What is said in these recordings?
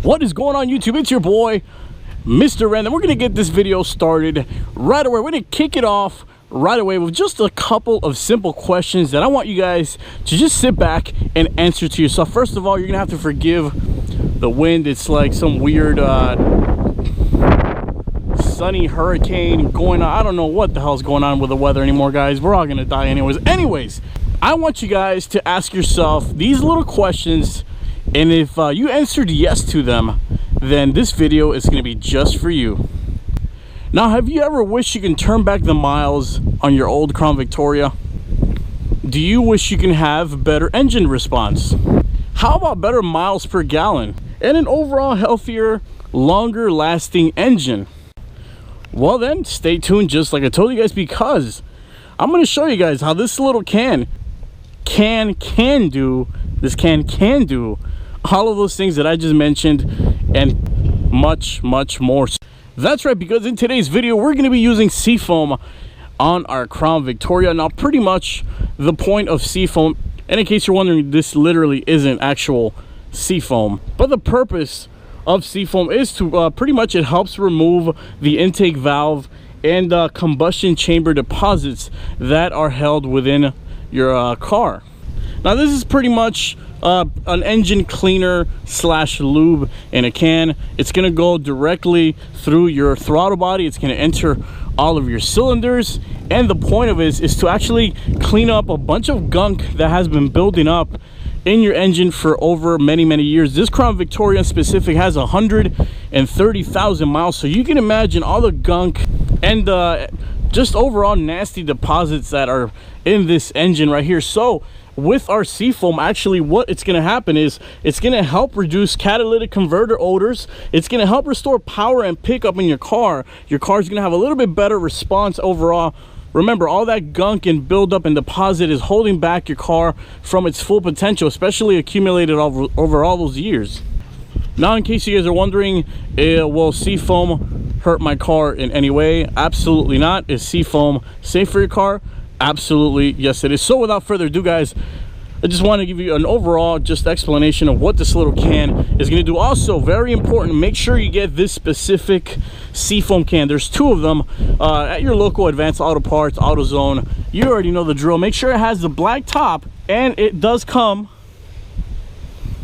What is going on, YouTube? It's your boy Mr. Random. We're gonna get this video started right away. We're gonna kick it off right away with just a couple of simple questions that I want you guys to just sit back and answer to yourself. First of all, you're gonna have to forgive the wind. It's like some weird sunny hurricane going on. I don't know what the hell's going on with the weather anymore, guys. We're all gonna die anyways. I want you guys to ask yourself these little questions, and if you answered yes to them, then this video is going to be just for you. Now, have you ever wished you can turn back the miles on your old Crown Victoria? Do you wish you can have better engine response? How about better miles per gallon and an overall healthier, longer lasting engine? Well then, stay tuned, just like I told you guys, because I'm going to show you guys how this little can do all of those things that I just mentioned and much more. That's right, because in today's video we're going to be using Seafoam on our Crown Victoria. Now, pretty much the point of Seafoam, and in case you're wondering, this literally isn't actual Seafoam, but the purpose of Seafoam is to pretty much it helps remove the intake valve and combustion chamber deposits that are held within your car. Now, this is pretty much an engine cleaner slash lube in a can. It's going to go directly through your throttle body. It's going to enter all of your cylinders, and the point of it is to actually clean up a bunch of gunk that has been building up in your engine for over many years. This Crown Victoria in specific has 130,000 miles, so you can imagine all the gunk and just overall nasty deposits that are in this engine right here. So with our Seafoam, actually what it's going to happen is it's going to help reduce catalytic converter odors. It's going to help restore power and pickup in your car. Your car is going to have a little bit better response overall. Remember, all that gunk and buildup and deposit is holding back your car from its full potential, especially accumulated over all those years. Now, in case you guys are wondering, will Seafoam hurt my car in any way? Absolutely not. Is Seafoam safe for your car? Absolutely yes, it is. So without further ado, guys, I just want to give you an overall just explanation of what this little can is going to do. Also, very important, make sure you get this specific Seafoam can. There's two of them at your local Advanced Auto Parts, AutoZone. You already know the drill. Make sure it has the black top, and it does come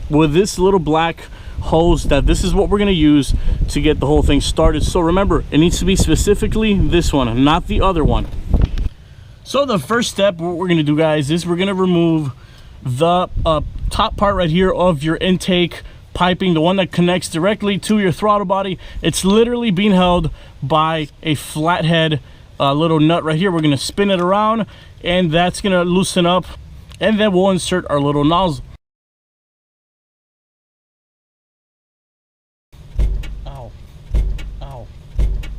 with this little black hose that this is what we're going to use to get the whole thing started. So remember, it needs to be specifically this one, not the other one. So the first step, what we're going to do, guys, is we're going to remove the top part right here of your intake piping, the one that connects directly to your throttle body. It's literally being held by a flathead little nut right here. We're going to spin it around, and that's going to loosen up, and then we'll insert our little nozzle. Ow, ow,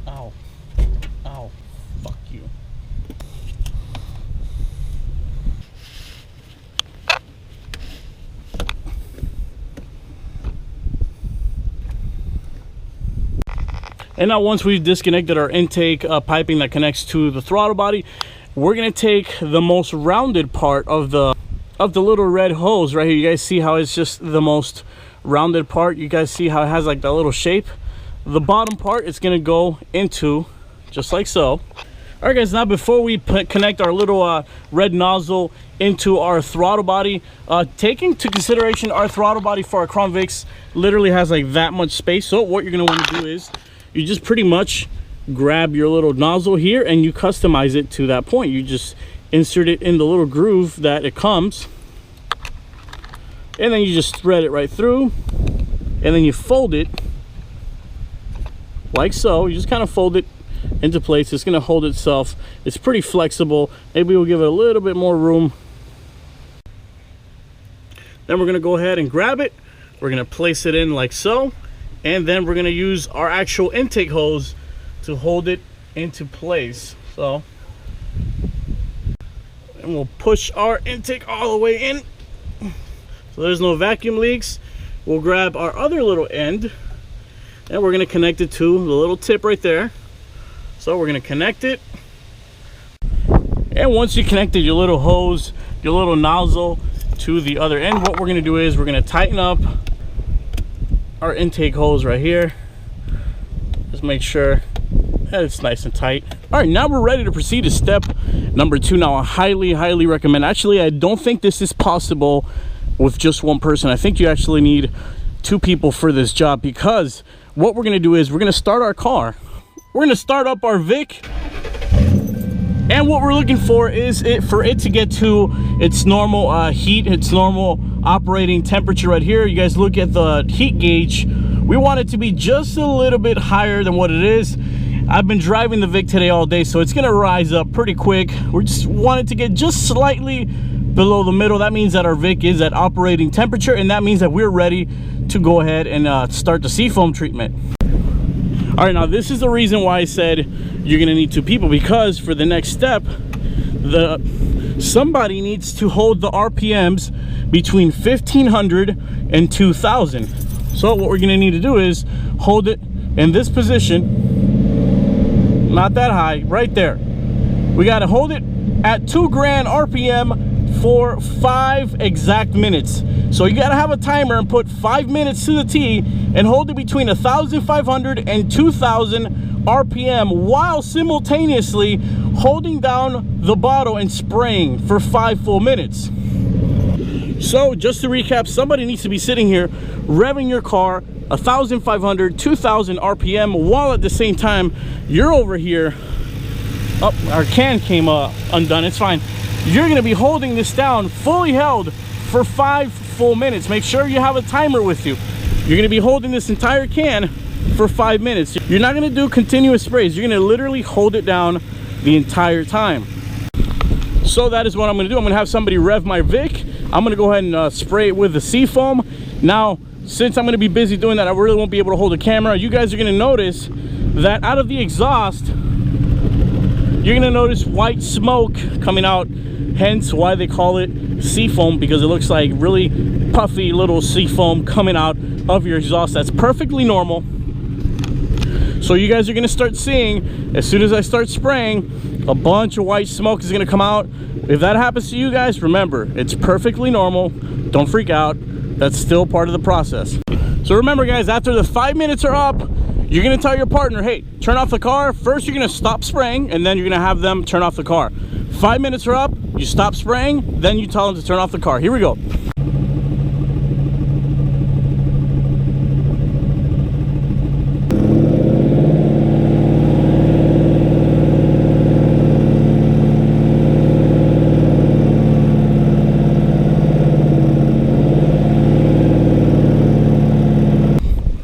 ow, ow, fuck you. And now, once we've disconnected our intake piping that connects to the throttle body, we're going to take the most rounded part of the little red hose right here. You guys see how it's just the most rounded part? You guys see how it has like that little shape? The bottom part is going to go into just like so. All right, guys, now before we connect our little red nozzle into our throttle body, taking into consideration our throttle body for our Crown Vics literally has like that much space. So what you're going to want to do is you just pretty much grab your little nozzle here and you customize it to that point. You just insert it in the little groove that it comes, and then you just thread it right through, and then you fold it like so. You just kind of fold it into place. It's going to hold itself. It's pretty flexible. Maybe we'll give it a little bit more room. Then we're going to go ahead and grab it. We're going to place it in like so, and then we're going to use our actual intake hose to hold it into place. So, and we'll push our intake all the way in so there's no vacuum leaks. We'll grab our other little end, and we're going to connect it to the little tip right there. So we're going to connect it, and once you connected your little hose, your little nozzle to the other end, what we're going to do is we're going to tighten up our intake hose right here. Just make sure that it's nice and tight. All right, now we're ready to proceed to step number 2. Now I highly recommend, actually I don't think this is possible with just one person. I think you actually need 2 people for this job, because what we're going to do is we're going to start our car. We're going to start up our Vic, and what we're looking for is for it to get to its normal heat, its normal operating temperature right here. You guys look at the heat gauge. We want it to be just a little bit higher than what it is. I've been driving the Vic today all day, so it's gonna rise up pretty quick. We just want it to get just slightly below the middle. That means that our Vic is at operating temperature, and that means that we're ready to go ahead and start the Seafoam treatment. All right, now this is the reason why I said you're gonna need 2 people, because for the next step, somebody needs to hold the RPMs between 1500 and 2000. So what we're gonna need to do is hold it in this position, not that high, right there. We gotta hold it at 2 grand RPM for 5 exact minutes. So you gotta have a timer and put 5 minutes to the T and hold it between 1500 and 2000 RPM while simultaneously holding down the bottle and spraying for 5 full minutes. So just to recap, somebody needs to be sitting here revving your car 1500, 2000 RPM, while at the same time you're over here. Oh, our can came undone. It's fine. You're going to be holding this down fully held for 5 full minutes. Make sure you have a timer with you. You're going to be holding this entire can for 5 minutes. You're not going to do continuous sprays. You're going to literally hold it down the entire time. So that is what I'm going to do. I'm going to have somebody rev my Vic. I'm going to go ahead and spray it with the Seafoam. Now, since I'm going to be busy doing that, I really won't be able to hold the camera. You guys are going to notice that out of the exhaust, you're going to notice white smoke coming out. Hence why they call it Seafoam, because it looks like really puffy little Seafoam coming out of your exhaust. That's perfectly normal. So you guys are going to start seeing, as soon as I start spraying, a bunch of white smoke is going to come out. If that happens to you guys, remember, it's perfectly normal. Don't freak out. That's still part of the process. So remember guys, after the 5 minutes are up, you're going to tell your partner, hey, turn off the car. First, you're going to stop spraying, and then you're going to have them turn off the car. 5 minutes are up, you stop spraying, then you tell them to turn off the car. Here we go.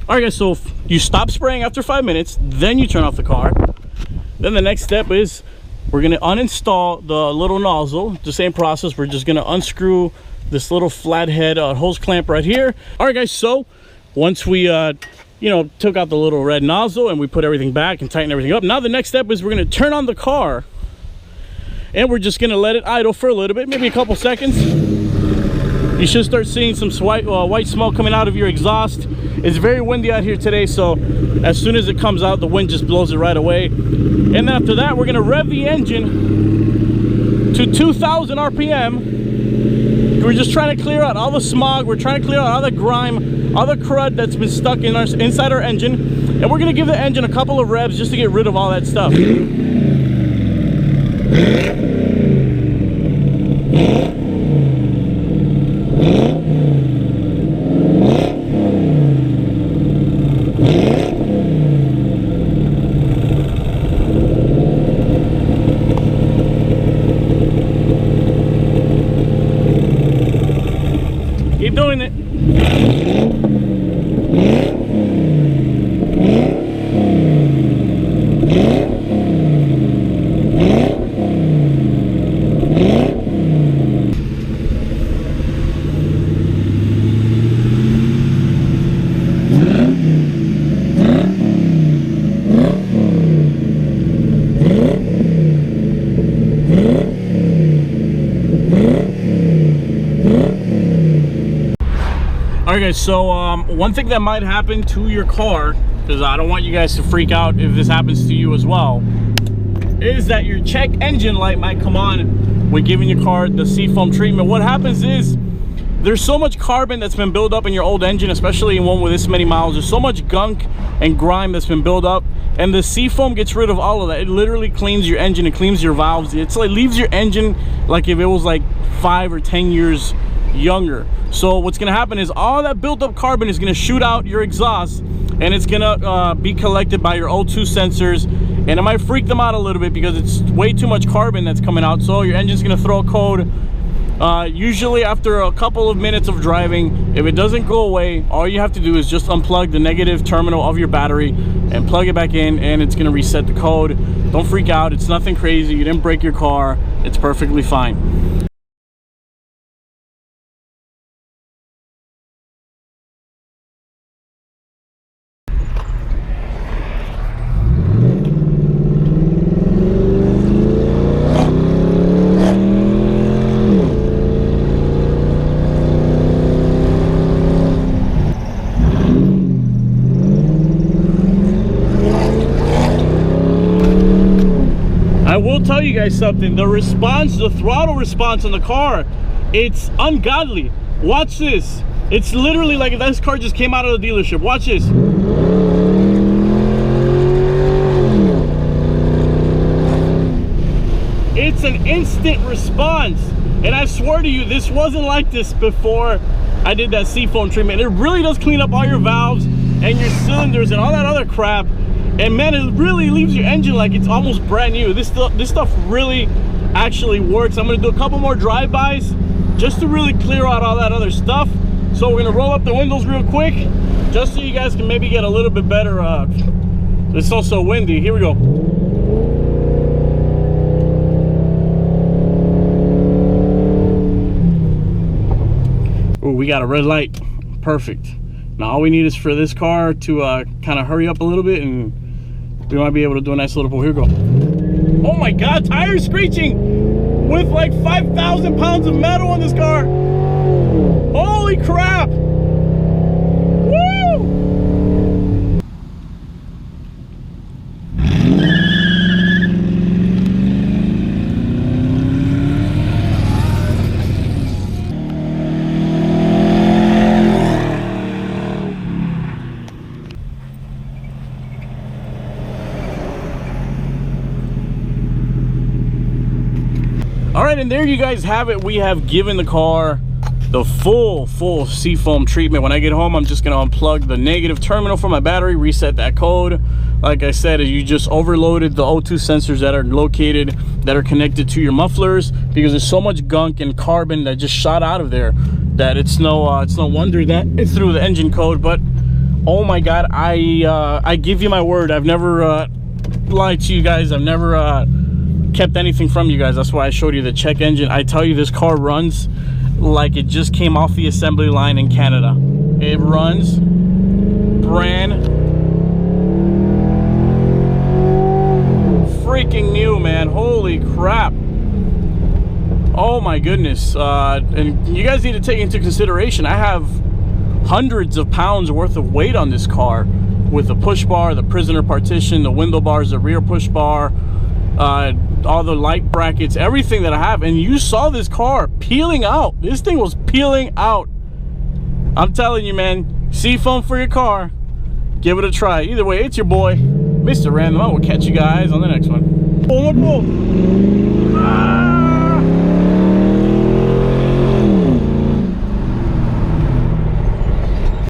All right guys, so you stop spraying after 5 minutes, then you turn off the car. Then the next step is we're going to uninstall the little nozzle. The same process. We're just going to unscrew this little flathead hose clamp right here. All right guys, so once we took out the little red nozzle and we put everything back and tighten everything up, now the next step is we're going to turn on the car, and we're just going to let it idle for a little bit, maybe a couple seconds. You should start seeing some white smoke coming out of your exhaust. It's very windy out here today, so as soon as it comes out, the wind just blows it right away. And after that, we're going to rev the engine to 2000 RPM. We're just trying to clear out all the smog. We're trying to clear out all the grime, all the crud that's been stuck in inside our engine. And we're going to give the engine a couple of revs just to get rid of all that stuff. Keep doing it. Alright guys, so one thing that might happen to your car, because I don't want you guys to freak out if this happens to you as well, is that your check engine light might come on when giving your car the Seafoam treatment. What happens is there's so much carbon that's been built up in your old engine, especially in one with this many miles. There's so much gunk and grime that's been built up, and the Seafoam gets rid of all of that. It literally cleans your engine, it cleans your valves. It's like leaves your engine like if it was like 5 or 10 years younger. So what's gonna happen is all that built up carbon is gonna shoot out your exhaust, and it's gonna be collected by your O2 sensors, and it might freak them out a little bit because it's way too much carbon that's coming out. So your engine's gonna throw a code. Usually after a couple of minutes of driving, if it doesn't go away, all you have to do is just unplug the negative terminal of your battery and plug it back in, and it's gonna reset the code. Don't freak out, it's nothing crazy. You didn't break your car, it's perfectly fine. I will tell you guys something. The response, the throttle response on the car, it's ungodly. Watch this. It's literally like if this car just came out of the dealership. Watch this. It's an instant response. And I swear to you, this wasn't like this before I did that Seafoam treatment. It really does clean up all your valves and your cylinders and all that other crap. And man, it really leaves your engine like it's almost brand new. This stuff really actually works. I'm gonna do a couple more drive-bys just to really clear out all that other stuff. So we're gonna roll up the windows real quick, just so you guys can maybe get a little bit better. It's also windy. Here we go. Oh, we got a red light. Perfect. Now all we need is for this car to kind of hurry up a little bit, and we might be able to do a nice little pull. Here we go. Oh my God, tires screeching with like 5,000 pounds of metal on this car. Holy crap. Woo! All right, and there you guys have it. We have given the car the full Seafoam treatment. When I get home, I'm just gonna unplug the negative terminal from my battery, reset that code. Like I said, you just overloaded the O2 sensors that are located, that are connected to your mufflers, because there's so much gunk and carbon that just shot out of there that it's no wonder that it threw the engine code. But oh my God, I give you my word, I've never lied to you guys. I've never kept anything from you guys. That's why I showed you the check engine. I tell you, this car runs like it just came off the assembly line in Canada. It runs brand freaking new, man. Holy crap. Oh my goodness. And you guys need to take into consideration, I have hundreds of pounds worth of weight on this car, with the push bar, the prisoner partition, the window bars, the rear push bar, all the light brackets, everything that I have. And you saw this car peeling out. This thing was peeling out. I'm telling you, man, Seafoam for your car. Give it a try. Either way, it's your boy, Mr. Random. I will catch you guys on the next one. Pull. Ah!